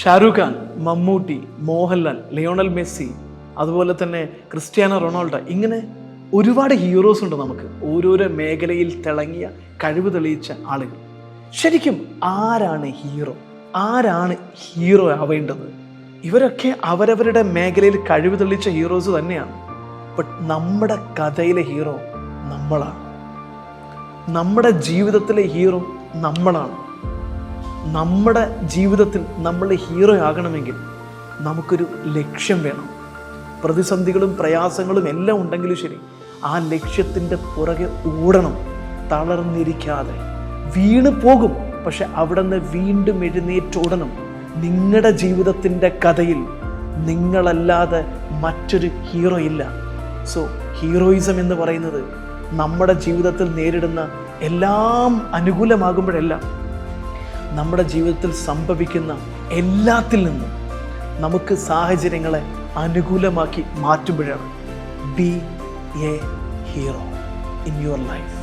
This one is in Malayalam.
ഷാരൂഖ് ഖാൻ, മമ്മൂട്ടി, മോഹൻലാൽ, ലിയോണൽ മെസ്സി, അതുപോലെ തന്നെ ക്രിസ്ത്യാനോ റൊണാൾഡോ, ഇങ്ങനെ ഒരുപാട് ഹീറോസ് ഉണ്ട് നമുക്ക്, ഓരോരോ മേഖലയിൽ തിളങ്ങിയ കഴിവ് തെളിയിച്ച ആളുകൾ. ശരിക്കും ആരാണ് ഹീറോ? ആരാണ് ഹീറോ ആവേണ്ടത്? ഇവരൊക്കെ അവരവരുടെ മേഖലയിൽ കഴിവ് തെളിയിച്ച ഹീറോസ് തന്നെയാണ്. ബട്ട് നമ്മുടെ കഥയിലെ ഹീറോ നമ്മളാണ്. നമ്മുടെ ജീവിതത്തിലെ ഹീറോ നമ്മളാണ്. നമ്മുടെ ജീവിതത്തിൽ നമ്മൾ ഹീറോ ആകണമെങ്കിൽ നമുക്കൊരു ലക്ഷ്യം വേണം. പ്രതിസന്ധികളും പ്രയാസങ്ങളും എല്ലാം ഉണ്ടെങ്കിലും ശരി, ആ ലക്ഷ്യത്തിൻ്റെ പുറകെ ഓടണം, തളർന്നിരിക്കാതെ. വീണ് പോകും, പക്ഷെ അവിടെ നിന്ന് വീണ്ടും എഴുന്നേറ്റോടണം. നിങ്ങളുടെ ജീവിതത്തിൻ്റെ കഥയിൽ നിങ്ങളല്ലാതെ മറ്റൊരു ഹീറോ ഇല്ല. സോ ഹീറോയിസം എന്ന് പറയുന്നത് നമ്മുടെ ജീവിതത്തിൽ നേരിടുന്ന എല്ലാം അനുകൂലമാകുമ്പോഴെല്ലാം, നമ്മുടെ ജീവിതത്തിൽ സംഭവിക്കുന്ന എല്ലാത്തിൽ നിന്നും നമുക്ക് സാഹചര്യങ്ങളെ അനുകൂലമാക്കി മാറ്റുമ്പോഴാണ് be a hero in your life.